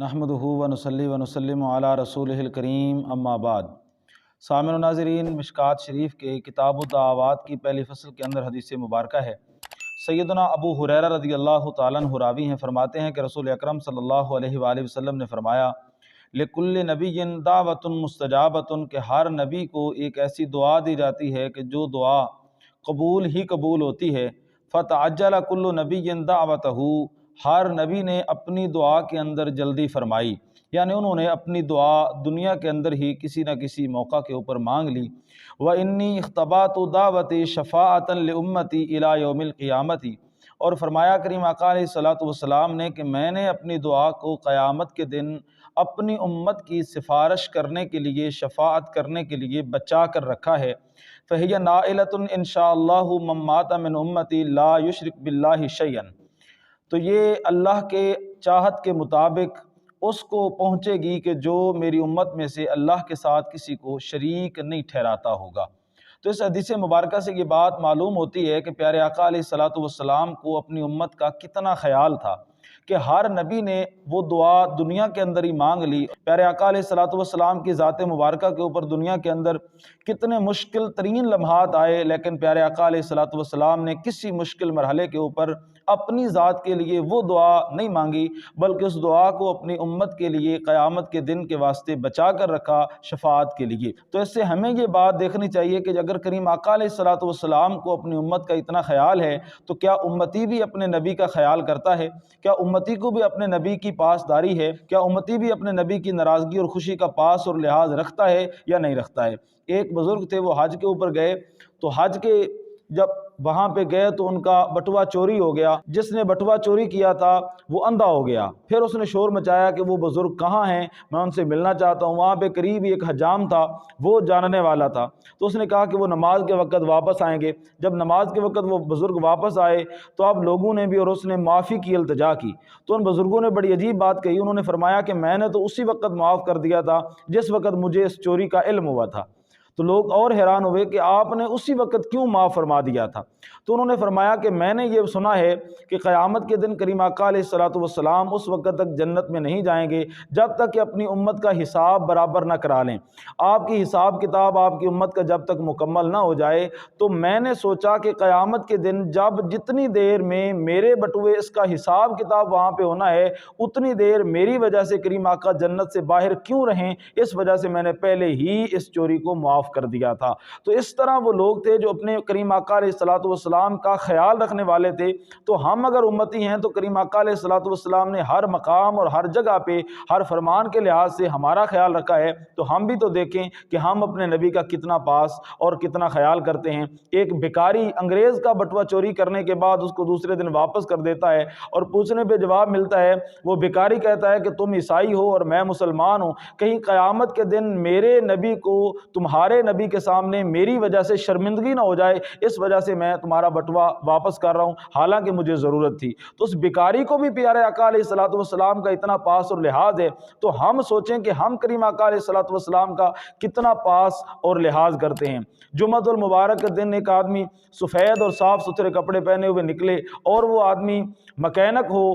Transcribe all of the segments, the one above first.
نحمدہ و نصلی و نسلم علی رسولہ الکریم اما بعد۔ سامعین و ناظرین، مشکوٰۃ شریف کے کتاب الدعوات کی پہلی فصل کے اندر حدیث مبارکہ ہے۔ سیدنا ابو ہریرہ رضی اللہ تعالیٰ عنہ راوی ہیں، فرماتے ہیں کہ رسول اکرم صلی اللہ علیہ وآلہ وسلم نے فرمایا، لکل نبی دعوۃ مستجابۃ، کہ ہر نبی کو ایک ایسی دعا دی جاتی ہے کہ جو دعا قبول ہی قبول ہوتی ہے۔ فتعجل کل نبی دعوتہ، ہر نبی نے اپنی دعا کے اندر جلدی فرمائی، یعنی انہوں نے اپنی دعا دنیا کے اندر ہی کسی نہ کسی موقع کے اوپر مانگ لی۔ وَإِنِّي اخْتَبَأْتُ دَعْوَتِي شَفَاعَةً لِأُمَّتِي إِلَى يَوْمِ الْقِيَامَةِ، اور فرمایا کریم آقا علیہ الصلوۃ والسلام نے کہ میں نے اپنی دعا کو قیامت کے دن اپنی امت کی سفارش کرنے کے لیے، شفاعت کرنے کے لیے بچا کر رکھا ہے۔ فَهِيَ نَائِلَةٌ إِن شاء اللَّهُ مَن مَّاتَ مِنْ أُمَّتِي لَا يُشْرِكْ بِاللَّهِ شَيْئًا، تو یہ اللہ کے چاہت کے مطابق اس کو پہنچے گی کہ جو میری امت میں سے اللہ کے ساتھ کسی کو شریک نہیں ٹھہراتا ہوگا۔ تو اس حدیث مبارکہ سے یہ بات معلوم ہوتی ہے کہ پیارے آقا علیہ الصلوۃ والسلام کو اپنی امت کا کتنا خیال تھا کہ ہر نبی نے وہ دعا دنیا کے اندر ہی مانگ لی۔ پیارے آقا علیہ الصلوۃ والسلام کی ذات مبارکہ کے اوپر دنیا کے اندر کتنے مشکل ترین لمحات آئے، لیکن پیارے آقا علیہ الصلوۃ والسلام نے کسی مشکل مرحلے کے اوپر اپنی ذات کے لیے وہ دعا نہیں مانگی، بلکہ اس دعا کو اپنی امت کے لیے قیامت کے دن کے واسطے بچا کر رکھا شفاعت کے لیے۔ تو اس سے ہمیں یہ بات دیکھنی چاہیے کہ اگر کریم آقا علیہ الصلوۃ والسلام کو اپنی امت کا اتنا خیال ہے تو کیا امتی بھی اپنے نبی کا خیال کرتا ہے؟ کیا امتی کو بھی اپنے نبی کی پاسداری ہے؟ کیا امتی بھی اپنے نبی کی ناراضگی اور خوشی کا پاس اور لحاظ رکھتا ہے یا نہیں رکھتا ہے؟ ایک بزرگ تھے، وہ حج کے اوپر گئے، تو حج کے جب وہاں پہ گئے تو ان کا بٹوا چوری ہو گیا۔ جس نے بٹوا چوری کیا تھا وہ اندھا ہو گیا۔ پھر اس نے شور مچایا کہ وہ بزرگ کہاں ہیں، میں ان سے ملنا چاہتا ہوں۔ وہاں پہ قریب ایک حجام تھا، وہ جاننے والا تھا، تو اس نے کہا کہ وہ نماز کے وقت واپس آئیں گے۔ جب نماز کے وقت وہ بزرگ واپس آئے تو اب لوگوں نے بھی اور اس نے معافی کی التجا کی، تو ان بزرگوں نے بڑی عجیب بات کہی۔ انہوں نے فرمایا کہ میں نے تو اسی وقت معاف کر دیا تھا جس وقت مجھے اس چوری کا علم ہوا تھا۔ تو لوگ اور حیران ہوئے کہ آپ نے اسی وقت کیوں معاف فرما دیا تھا؟ تو انہوں نے فرمایا کہ میں نے یہ سنا ہے کہ قیامت کے دن کریم آقا علیہ الصلوۃ والسلام اس وقت تک جنت میں نہیں جائیں گے جب تک کہ اپنی امت کا حساب برابر نہ کرا لیں۔ آپ کی حساب کتاب آپ کی امت کا جب تک مکمل نہ ہو جائے، تو میں نے سوچا کہ قیامت کے دن جب جتنی دیر میں میرے بٹوے اس کا حساب کتاب وہاں پہ ہونا ہے، اتنی دیر میری وجہ سے کریم آقا جنت سے باہر کیوں رہیں، اس وجہ سے میں نے پہلے ہی اس چوری کو معاف کر دیا تھا۔ تو اس طرح وہ لوگ تھے جو اپنے کریم آقا علیہ الصلوۃ والسلام کا خیال رکھنے والے تھے۔ تو ہم اگر امتی ہیں تو کریم آقا علیہ الصلوۃ والسلام نے ہر مقام اور ہر جگہ پہ ہر فرمان کے لحاظ سے ہمارا خیال رکھا ہے، تو ہم بھی تو دیکھیں کہ ہم اپنے نبی کا کتنا پاس اور کتنا خیال کرتے ہیں۔ ایک بھکاری انگریز کا بٹوا چوری کرنے کے بعد اس کو دوسرے دن واپس کر دیتا ہے، اور پوچھنے پہ جواب ملتا ہے، وہ بھکاری کہتا ہے کہ تم عیسائی ہو اور میں مسلمان ہوں، کہیں قیامت کے دن میرے نبی کو تمہارے نبی کے سامنے میری وجہ سے شرمندگی نہ ہو جائے، اس وجہ سے میں تمہارا بٹوا واپس کر رہا ہوں، حالانکہ مجھے ضرورت تھی۔ تو اس بیکاری کو بھی پیارے آقا علیہ الصلوۃ والسلام کا اتنا پاس اور لحاظ ہے، تو ہم سوچیں کہ ہم کریم آقا علیہ الصلوۃ والسلام کا کتنا پاس اور لحاظ کرتے ہیں۔ جمعۃ المبارک کے دن ایک آدمی سفید اور صاف ستھرے کپڑے پہنے ہوئے نکلے، اور وہ آدمی مکینک ہو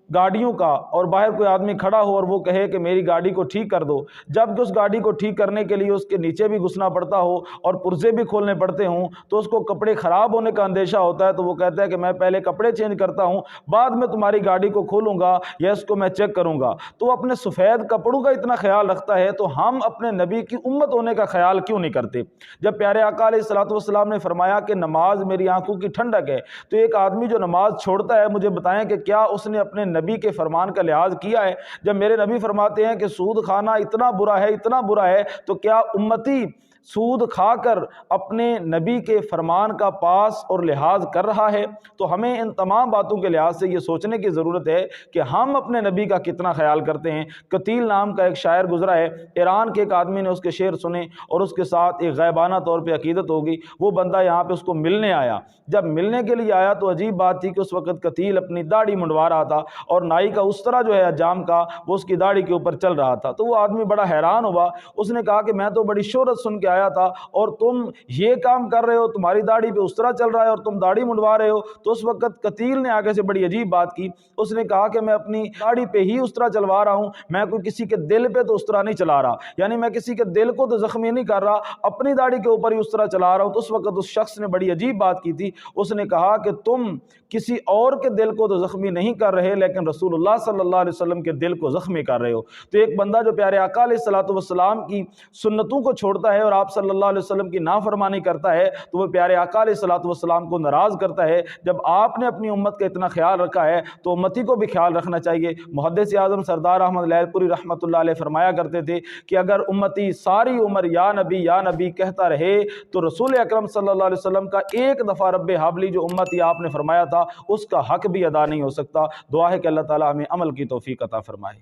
گاڑیوں کا، اور باہر کوئی آدمی کھڑا ہو اور وہ کہے کہ میری گاڑی کو ٹھیک کر دو، جب کہ اس گاڑی کو ٹھیک کرنے کے لیے اس کے نیچے بھی گھسنا پڑتا ہو اور پرزے بھی کھولنے پڑتے ہوں، تو اس کو کپڑے خراب ہونے کا اندیشہ ہوتا ہے، تو وہ کہتا ہے کہ میں پہلے کپڑے چینج کرتا ہوں، بعد میں تمہاری گاڑی کو کھولوں گا یا اس کو میں چیک کروں گا۔ تو وہ اپنے سفید کپڑوں کا اتنا خیال رکھتا ہے، تو ہم اپنے نبی کی امت ہونے کا خیال کیوں نہیں کرتے؟ جب پیارے آقا علیہ الصلوۃ والسلام نے فرمایا کہ نماز میری آنکھوں کی ٹھنڈک ہے، تو ایک آدمی جو نماز چھوڑتا ہے، مجھے بتائیں کہ کیا اس نے اپنے نبی کے فرمان کا لحاظ کیا ہے؟ جب میرے نبی فرماتے ہیں کہ سود کھانا اتنا برا ہے، اتنا برا ہے، تو کیا امتی سود کھا کر اپنے نبی کے فرمان کا پاس اور لحاظ کر رہا ہے؟ تو ہمیں ان تمام باتوں کے لحاظ سے یہ سوچنے کی ضرورت ہے کہ ہم اپنے نبی کا کتنا خیال کرتے ہیں۔ قتیل نام کا ایک شاعر گزرا ہے، ایران کے ایک آدمی نے اس کے شعر سنے اور اس کے ساتھ ایک غیبانہ طور پہ عقیدت ہوگی۔ وہ بندہ یہاں پہ اس کو ملنے آیا، جب ملنے کے لیے آیا تو عجیب بات تھی کہ اس وقت قتیل اپنی داڑھی منڈوا رہا تھا، اور نائی کا اس طرح جو ہے حجام کا وہ اس کی داڑھی کے اوپر چل رہا تھا۔ تو وہ آدمی بڑا حیران ہوا، اس نے کہا کہ میں تو بڑی شہرت سن کے کے آیا تھا اور تم یہ کام کر رہے ہو، تمہاری داڑھی پہ اس طرح چل رہا ہے اور تم داڑھی منڈوا رہے ہو۔ تو اس وقت قتیل نے آگے سے بڑی عجیب بات کی، اس نے کہا کہ میں اپنی داڑھی پہ ہی اس طرح چلوا رہا ہوں، میں کوئی کسی کے دل پہ تو اس طرح نہیں چلا رہا، یعنی میں کسی کے دل کو تو زخمی نہیں کر رہا، اپنی داڑھی کے اوپر ہی اس طرح چلا رہا ہوں۔ تو اس وقت اس شخص نے بڑی عجیب بات کی تھی، اس نے کہا کہ تم کسی اور کے دل کو تو زخمی نہیں کر رہے لیکن رسول اللہ صلی اللہ علیہ وسلم کے دل کو زخمی کر رہے ہو۔ تو ایک بندہ جو پیارے آقا علیہ الصلوۃ والسلام کی سنتوں کو چھوڑتا ہے اور آپ صلی اللہ علیہ وسلم کی نافرمانی کرتا ہے تو وہ پیارے آقا علیہ الصلوۃ والسلام کو ناراض کرتا ہے۔ جب آپ نے اپنی امت کا اتنا خیال رکھا ہے تو امتی کو بھی خیال رکھنا چاہیے۔ محدث اعظم سردار احمد لائل پوری رحمۃ اللہ علیہ فرمایا کرتے تھے کہ اگر امتی ساری عمر یا نبی کہتا رہے تو رسول اکرم صلی اللہ علیہ وسلم کا ایک دفعہ رب حبلی جو امتی آپ نے فرمایا تھا اس کا حق بھی ادا نہیں ہو سکتا۔ دعا ہے کہ اللہ تعالی ہمیں عمل کی توفیق عطا فرمائے۔